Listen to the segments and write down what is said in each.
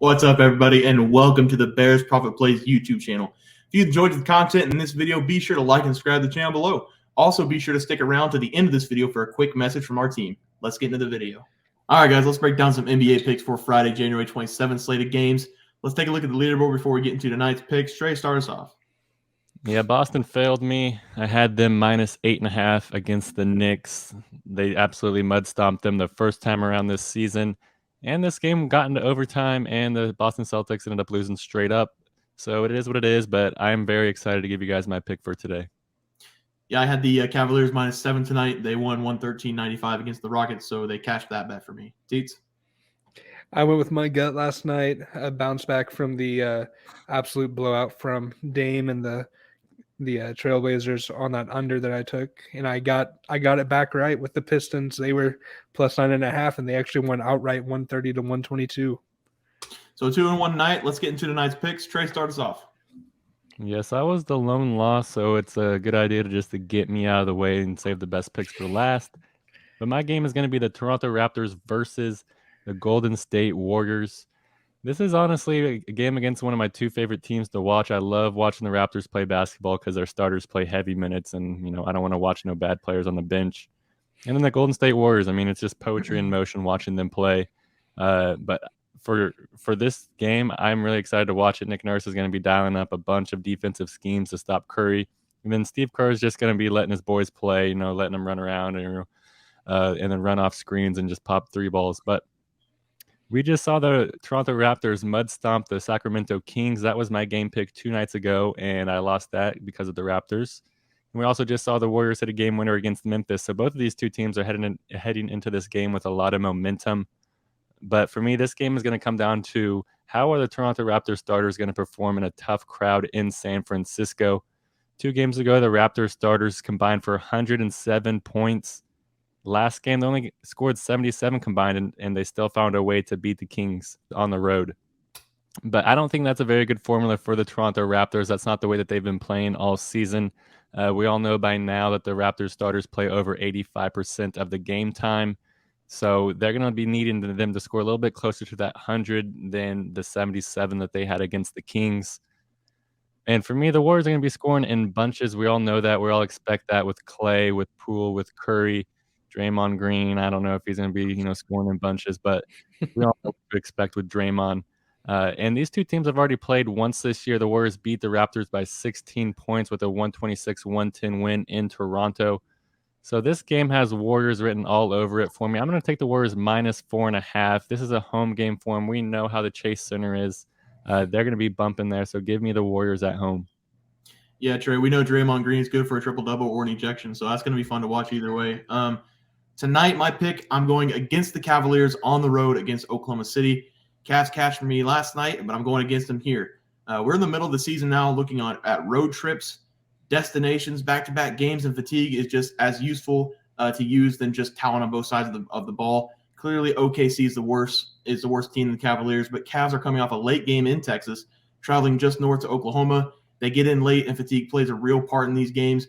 What's up, everybody, and welcome to the Bears Profit Plays YouTube channel. If you enjoyed the content in this video, be sure to like and subscribe to the channel below. Also, be sure to stick around to the end of this video for a quick message from our team. Let's get into the video. All right, guys, let's break down some NBA picks for Friday, January 27th slated games. Let's take a look at the leaderboard before we get into tonight's picks. Trey, start us off. Yeah, Boston failed me. I had them minus 8.5 against the Knicks. They absolutely mud stomped them the first time around this season. And this game got into overtime, and the Boston Celtics ended up losing straight up. So it is what it is, but I'm very excited to give you guys my pick for today. Yeah, I had the Cavaliers minus 7 tonight. They won 113.95 against the Rockets, so they cashed that bet for me. Teats? I went with my gut last night. A bounce back from the absolute blowout from Dame and the Trailblazers on that under that I took, and I got it back right with the Pistons. They were plus 9.5, and they actually won outright 130 to 122. So 2-1 night. Let's get into tonight's picks. Trey, start us off. Yes, I was the lone loss, so it's a good idea to get me out of the way and save the best picks for last. But my game is going to be the Toronto Raptors versus the Golden State Warriors. This is honestly a game against one of my two favorite teams to watch. I love watching the Raptors play basketball because their starters play heavy minutes, and I don't want to watch no bad players on the bench. And then the Golden State Warriors, I mean, it's just poetry in motion watching them play. But for this game, I'm really excited to watch it. Nick Nurse is going to be dialing up a bunch of defensive schemes to stop Curry, and then Steve Kerr is just going to be letting his boys play, letting them run around and then run off screens and just pop three balls. But we just saw the Toronto Raptors mud stomp the Sacramento Kings. That was my game pick 2 nights ago, and I lost that because of the Raptors. And we also just saw the Warriors hit a game winner against Memphis. So both of these two teams are heading into this game with a lot of momentum. But for me, this game is going to come down to how are the Toronto Raptors starters going to perform in a tough crowd in San Francisco. 2 games ago, the Raptors starters combined for 107 points. Last game, they only scored 77 combined, and they still found a way to beat the Kings on the road. But I don't think that's a very good formula for the Toronto Raptors. That's not the way that they've been playing all season. We all know by now that the Raptors starters play over 85% of the game time. So they're going to be needing them to score a little bit closer to that 100 than the 77 that they had against the Kings. And for me, the Warriors are going to be scoring in bunches. We all know that. We all expect that with Clay, with Poole, with Curry, Draymond Green. I don't know if he's going to be, scoring in bunches, but we all know what to expect with Draymond. And these two teams have already played once this year. The Warriors beat the Raptors by 16 points with a 126-110 win in Toronto. So this game has Warriors written all over it for me. I'm going to take the Warriors minus 4.5. This is a home game for them. We know how the Chase Center is. They're going to be bumping there, so give me the Warriors at home. Yeah, Trey, we know Draymond Green is good for a triple-double or an ejection, so that's going to be fun to watch either way. Tonight, my pick, I'm going against the Cavaliers on the road against Oklahoma City. Cavs cashed for me last night, but I'm going against them here. We're in the middle of the season now looking at road trips, destinations, back-to-back games, and fatigue is just as useful to use than just talent on both sides of the ball. Clearly, OKC is the worst team than the Cavaliers, but Cavs are coming off a late game in Texas, traveling just north to Oklahoma. They get in late, and fatigue plays a real part in these games.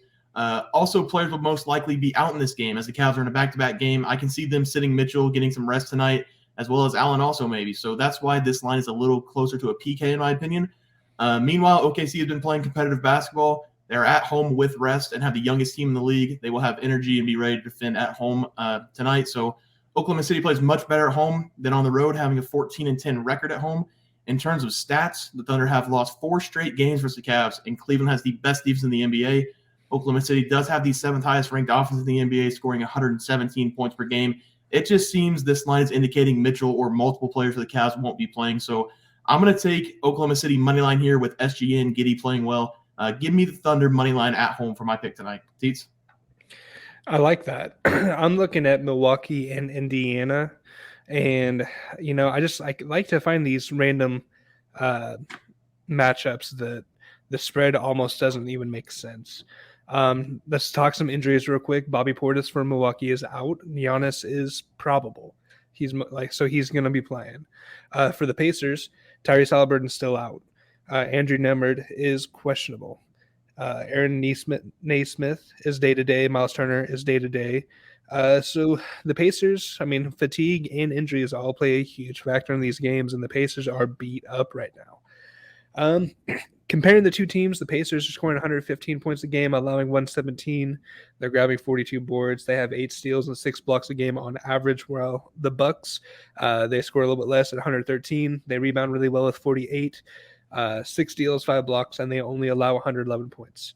Also, players will most likely be out in this game as the Cavs are in a back-to-back game. I can see them sitting Mitchell, getting some rest tonight, as well as Allen also maybe. So that's why this line is a little closer to a PK in my opinion. Meanwhile, OKC has been playing competitive basketball. They're at home with rest and have the youngest team in the league. They will have energy and be ready to defend at home tonight. So Oklahoma City plays much better at home than on the road, having a 14-10 record at home. In terms of stats, the Thunder have lost 4 straight games versus the Cavs, and Cleveland has the best defense in the NBA. Oklahoma City does have the 7th highest ranked offense in the NBA, scoring 117 points per game. It just seems this line is indicating Mitchell or multiple players for the Cavs won't be playing. So I'm going to take Oklahoma City money line here with SGA and Giddey playing well. Give me the Thunder money line at home for my pick tonight. Teats? I like that. I'm looking at Milwaukee and Indiana, and I like to find these random matchups that the spread almost doesn't even make sense. Let's talk some injuries real quick. Bobby Portis for Milwaukee is out. Giannis is probable. He's going to be playing. For the Pacers, Tyrese Haliburton's still out. Andrew Nemeth is questionable. Aaron Naismith is day-to-day. Miles Turner is day-to-day. So the Pacers, I mean, fatigue and injuries all play a huge factor in these games, and the Pacers are beat up right now. Comparing the two teams, the Pacers are scoring 115 points a game, allowing 117. They're grabbing 42 boards. They have 8 steals and 6 blocks a game on average, while the Bucks, they score a little bit less at 113. They rebound really well with 48, 6 steals, 5 blocks, and they only allow 111 points.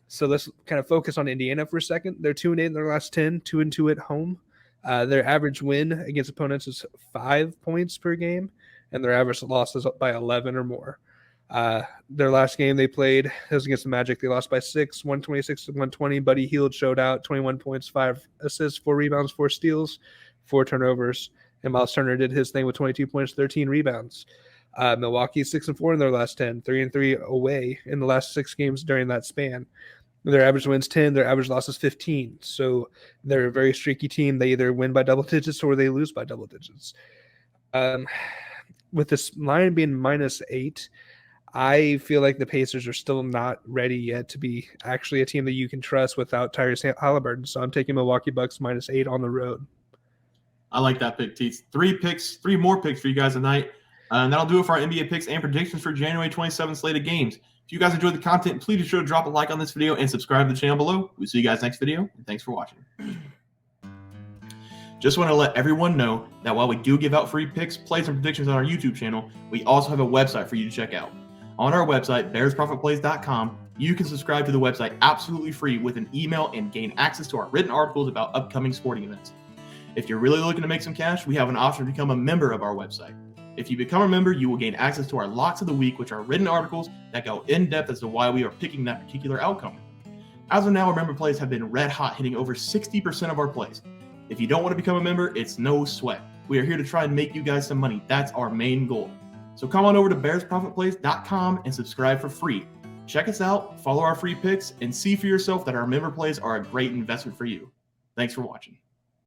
So let's kind of focus on Indiana for a second. They're 2-8 in their last 10, 2-2 at home. Their average win against opponents is 5 points per game, and their average loss is by 11 or more. Their last game they played was against the Magic. They lost by 6, 126-120. Buddy Hield showed out, 21 points, 5 assists, 4 rebounds, 4 steals, 4 turnovers. And Miles Turner did his thing with 22 points, 13 rebounds. Milwaukee's 6-4 in their last 10, 3-3 away in the last 6 games during that span. Their average wins 10, their average losses 15. So they're a very streaky team. They either win by double digits or they lose by double digits. With this line being -8, I feel like the Pacers are still not ready yet to be actually a team that you can trust without Tyrese Halliburton. So I'm taking Milwaukee Bucks -8 on the road. I like that pick, Teats. 3 more picks for you guys tonight. And that'll do it for our NBA picks and predictions for January 27th slate of games. If you guys enjoyed the content, please be sure to drop a like on this video and subscribe to the channel below. We'll see you guys next video, and thanks for watching. Just want to let everyone know that while we do give out free picks, plays, and predictions on our YouTube channel, we also have a website for you to check out. On our website, bearsprofitplays.com, you can subscribe to the website absolutely free with an email and gain access to our written articles about upcoming sporting events. If you're really looking to make some cash, we have an option to become a member of our website. If you become a member, you will gain access to our locks of the week, which are written articles that go in depth as to why we are picking that particular outcome. As of now, our member plays have been red hot, hitting over 60% of our plays. If you don't want to become a member, it's no sweat. We are here to try and make you guys some money. That's our main goal. So come on over to bearsprofitplays.com and subscribe for free. Check us out, follow our free picks, and see for yourself that our member plays are a great investment for you. Thanks for watching.